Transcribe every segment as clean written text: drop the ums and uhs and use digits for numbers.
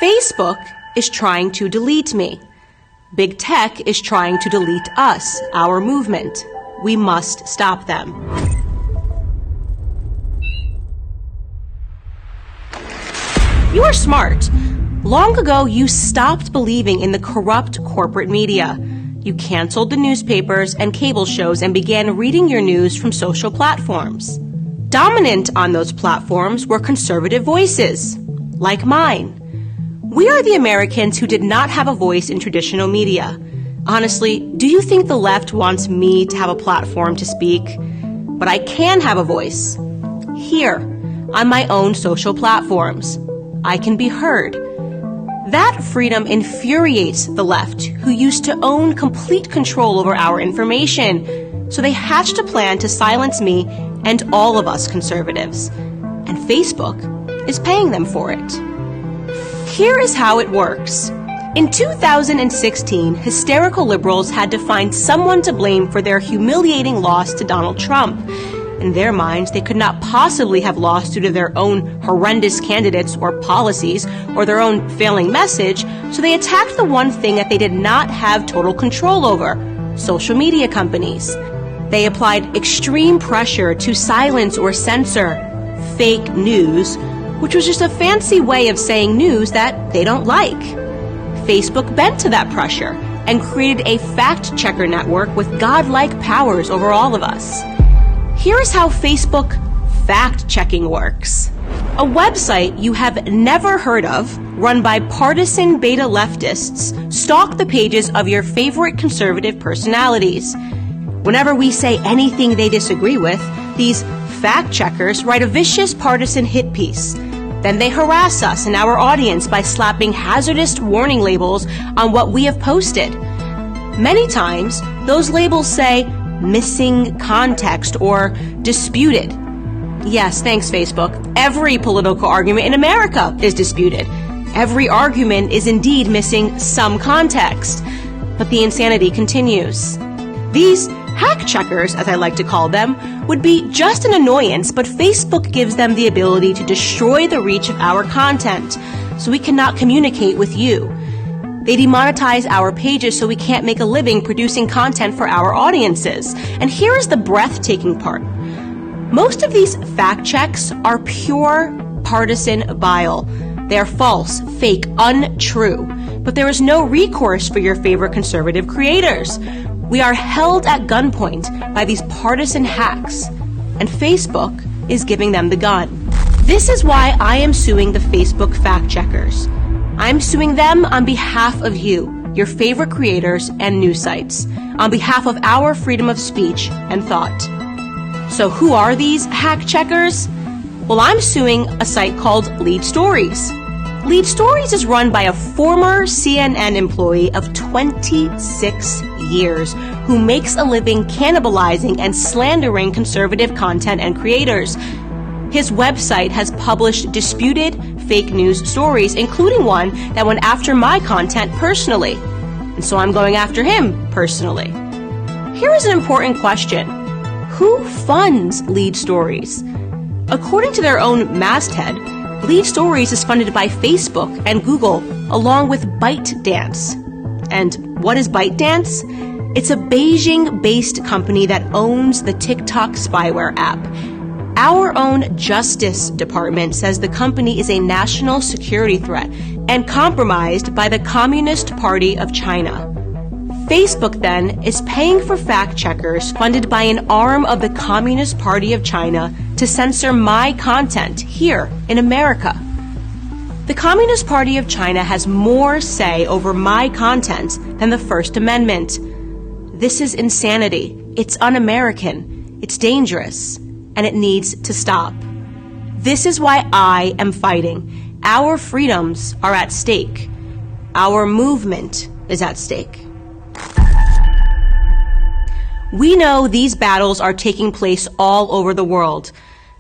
Facebook is trying to delete me. Big tech is trying to delete us, our movement. We must stop them. You are smart. Long ago, you stopped believing in the corrupt corporate media. You canceled the newspapers and cable shows and began reading your news from social platforms. Dominant on those platforms were conservative voices, like mine. We are the Americans who did not have a voice in traditional media. Honestly, do you think the left wants me to have a platform to speak? But I can have a voice. Here, on my own social platforms. I can be heard. That freedom infuriates the left, who used to own complete control over our information. So they hatched a plan to silence me and all of us conservatives. And Facebook is paying them for it. Here is how it works. In 2016, hysterical liberals had to find someone to blame for their humiliating loss to Donald Trump. In their minds, they could not possibly have lost due to their own horrendous candidates or policies or their own failing message, so they attacked the one thing that they did not have total control over: social media companies. They applied extreme pressure to silence or censor fake news, which was just a fancy way of saying news that they don't like. Facebook bent to that pressure and created a fact-checker network with godlike powers over all of us. Here is how Facebook fact-checking works. A website you have never heard of, run by partisan beta leftists, stalk the pages of your favorite conservative personalities. Whenever we say anything they disagree with, these fact-checkers write a vicious partisan hit piece. Then they harass us and our audience by slapping hazardous warning labels on what we have posted. Many times, those labels say missing context or disputed. Yes, thanks, Facebook. Every political argument in America is disputed. Every argument is indeed missing some context. But the insanity continues. These hack checkers, as I like to call them, would be just an annoyance, but Facebook gives them the ability to destroy the reach of our content, so we cannot communicate with you. They demonetize our pages so we can't make a living producing content for our audiences. And here is the breathtaking part. Most of these fact checks are pure partisan bile. They are false, fake, untrue. But there is no recourse for your favorite conservative creators. We are held at gunpoint by these partisan hacks, and Facebook is giving them the gun. This is why I am suing the Facebook fact checkers. I'm suing them on behalf of you, your favorite creators and news sites, on behalf of our freedom of speech and thought. So who are these hack checkers? Well, I'm suing a site called Lead Stories. Lead Stories is run by a former CNN employee of 26 years who makes a living cannibalizing and slandering conservative content and creators. His website has published disputed fake news stories, including one that went after my content personally. And so I'm going after him personally. Here is an important question. Who funds Lead Stories? According to their own masthead, Lead Stories is funded by Facebook and Google, along with ByteDance. And what is ByteDance? It's a Beijing-based company that owns the TikTok spyware app. Our own Justice Department says the company is a national security threat and compromised by the Communist Party of China. Facebook, then, is paying for fact checkers funded by an arm of the Communist Party of China to censor my content here in America. The Communist Party of China has more say over my content than the First Amendment. This is insanity. It's un-American. It's dangerous. And it needs to stop. This is why I am fighting. Our freedoms are at stake. Our movement is at stake. We know these battles are taking place all over the world.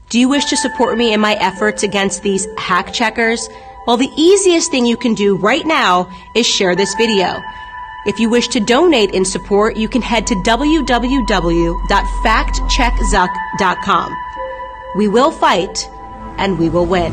Do you wish to support me in my efforts against these hack checkers? Well, the easiest thing you can do right now is share this video. If you wish to donate in support, you can head to www.factcheckzuck.com. We will fight, and we will win.